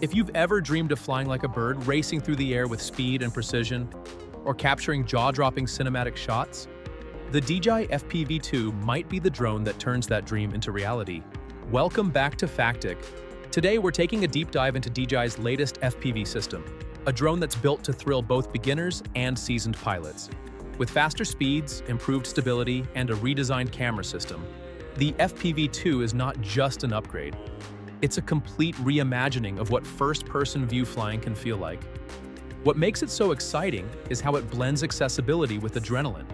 If you've ever dreamed of flying like a bird, racing through the air with speed and precision, or capturing jaw-dropping cinematic shots, the DJI FPV-2 might be the drone that turns that dream into reality. Welcome back to Factic. Today we're taking a deep dive into DJI's latest FPV system, a drone that's built to thrill both beginners and seasoned pilots. With faster speeds, improved stability, and a redesigned camera system, the FPV-2 is not just an upgrade. It's a complete reimagining of what first-person view flying can feel like. What makes it so exciting is how it blends accessibility with adrenaline.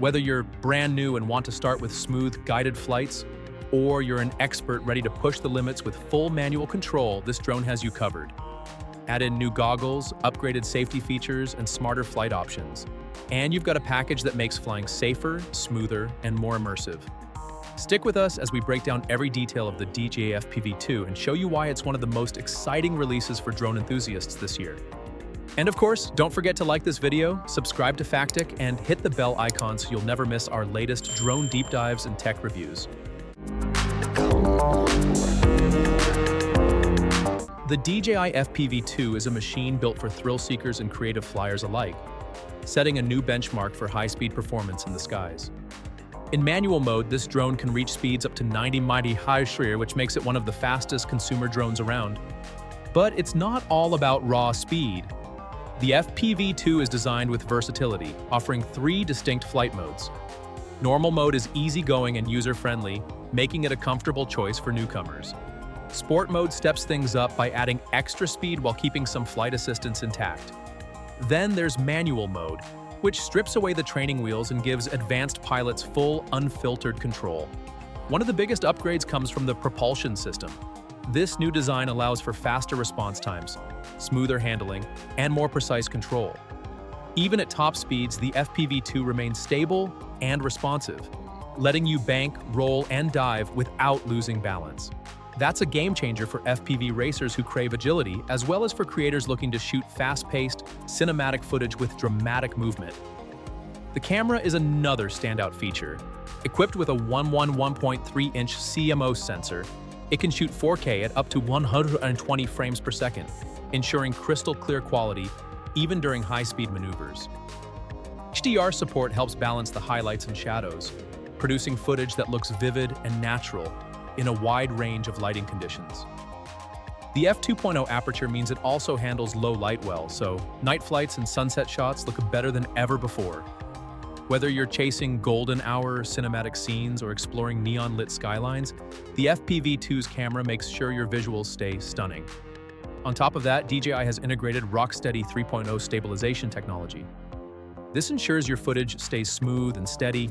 Whether you're brand new and want to start with smooth, guided flights, or you're an expert ready to push the limits with full manual control, this drone has you covered. Add in new goggles, upgraded safety features, and smarter flight options. And you've got a package that makes flying safer, smoother, and more immersive. Stick with us as we break down every detail of the DJI FPV-2 and show you why it's one of the most exciting releases for drone enthusiasts this year. And of course, don't forget to like this video, subscribe to Factic, and hit the bell icon so you'll never miss our latest drone deep dives and tech reviews. The DJI FPV-2 is a machine built for thrill seekers and creative flyers alike, setting a new benchmark for high-speed performance in the skies. In manual mode, this drone can reach speeds up to 90 mighty high shrir, which makes it one of the fastest consumer drones around. But it's not all about raw speed. The FPV-2 is designed with versatility, offering 3 distinct flight modes. Normal mode is easygoing and user-friendly, making it a comfortable choice for newcomers. Sport mode steps things up by adding extra speed while keeping some flight assistance intact. Then there's manual mode, which strips away the training wheels and gives advanced pilots full, unfiltered control. One of the biggest upgrades comes from the propulsion system. This new design allows for faster response times, smoother handling, and more precise control. Even at top speeds, the FPV-2 remains stable and responsive, letting you bank, roll, and dive without losing balance. That's a game changer for FPV racers who crave agility, as well as for creators looking to shoot fast-paced, cinematic footage with dramatic movement. The camera is another standout feature. Equipped with a 1.3-inch CMOS sensor, it can shoot 4K at up to 120 frames per second, ensuring crystal clear quality even during high-speed maneuvers. HDR support helps balance the highlights and shadows, producing footage that looks vivid and natural in a wide range of lighting conditions. The f2.0 aperture means it also handles low light well, so night flights and sunset shots look better than ever before. Whether you're chasing golden hour cinematic scenes or exploring neon-lit skylines, the FPV-2's camera makes sure your visuals stay stunning. On top of that, DJI has integrated Rocksteady 3.0 stabilization technology. This ensures your footage stays smooth and steady,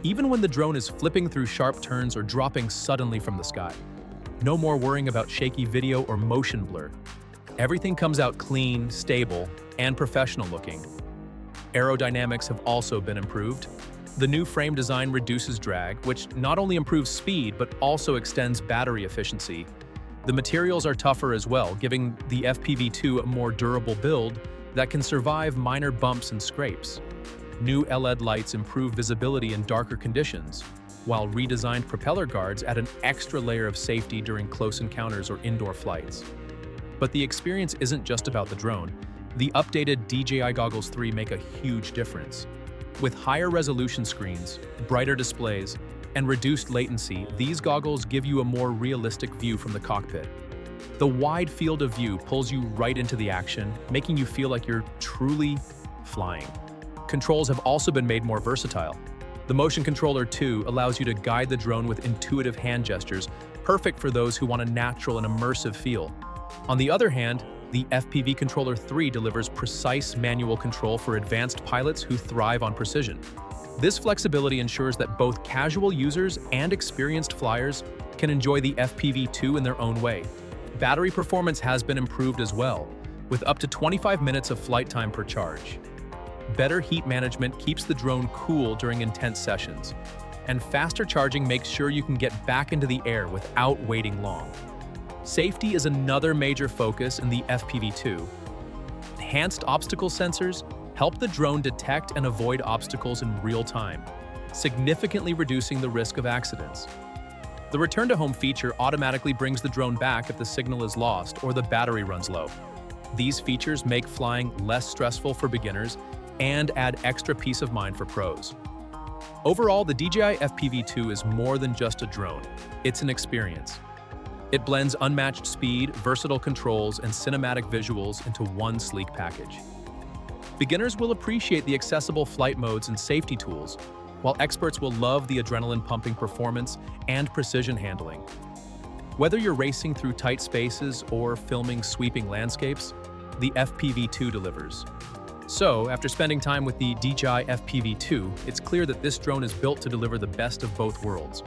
even when the drone is flipping through sharp turns or dropping suddenly from the sky. No more worrying about shaky video or motion blur. Everything comes out clean, stable, and professional looking. Aerodynamics have also been improved. The new frame design reduces drag, which not only improves speed but also extends battery efficiency. The materials are tougher as well, giving the FPV-2 a more durable build that can survive minor bumps and scrapes. New LED lights improve visibility in darker conditions, while redesigned propeller guards add an extra layer of safety during close encounters or indoor flights. But the experience isn't just about the drone. The updated DJI Goggles 3 make a huge difference. With higher resolution screens, brighter displays, and reduced latency, these goggles give you a more realistic view from the cockpit. The wide field of view pulls you right into the action, making you feel like you're truly flying. Controls have also been made more versatile. The Motion Controller 2 allows you to guide the drone with intuitive hand gestures, perfect for those who want a natural and immersive feel. On the other hand, the FPV Controller 3 delivers precise manual control for advanced pilots who thrive on precision. This flexibility ensures that both casual users and experienced flyers can enjoy the FPV-2 in their own way. Battery performance has been improved as well, with up to 25 minutes of flight time per charge. Better heat management keeps the drone cool during intense sessions, and faster charging makes sure you can get back into the air without waiting long. Safety is another major focus in the FPV-2. Enhanced obstacle sensors help the drone detect and avoid obstacles in real time, significantly reducing the risk of accidents. The return to home feature automatically brings the drone back if the signal is lost or the battery runs low. These features make flying less stressful for beginners and add extra peace of mind for pros. Overall, the DJI FPV2 is more than just a drone. It's an experience. It blends unmatched speed, versatile controls, and cinematic visuals into one sleek package. Beginners will appreciate the accessible flight modes and safety tools, while experts will love the adrenaline-pumping performance and precision handling. Whether you're racing through tight spaces or filming sweeping landscapes, the FPV2 delivers. So, after spending time with the DJI FPV2, it's clear that this drone is built to deliver the best of both worlds: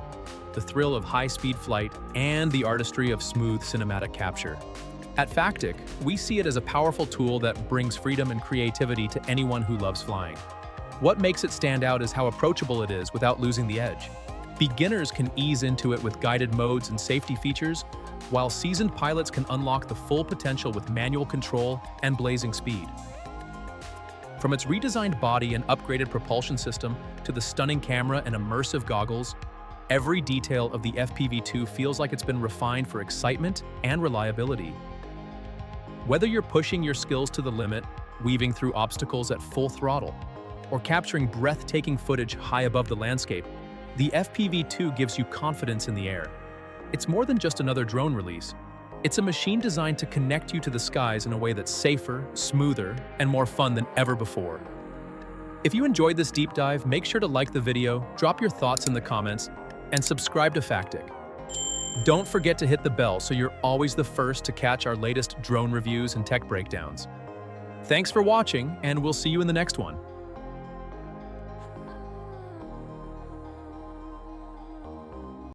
the thrill of high-speed flight and the artistry of smooth cinematic capture. At Factic, we see it as a powerful tool that brings freedom and creativity to anyone who loves flying. What makes it stand out is how approachable it is without losing the edge. Beginners can ease into it with guided modes and safety features, while seasoned pilots can unlock the full potential with manual control and blazing speed. From its redesigned body and upgraded propulsion system to the stunning camera and immersive goggles, every detail of the FPV2 feels like it's been refined for excitement and reliability. Whether you're pushing your skills to the limit, weaving through obstacles at full throttle, or capturing breathtaking footage high above the landscape, the FPV2 gives you confidence in the air. It's more than just another drone release. It's a machine designed to connect you to the skies in a way that's safer, smoother, and more fun than ever before. If you enjoyed this deep dive, make sure to like the video, drop your thoughts in the comments, and subscribe to Factic. Don't forget to hit the bell so you're always the first to catch our latest drone reviews and tech breakdowns. Thanks for watching, and we'll see you in the next one.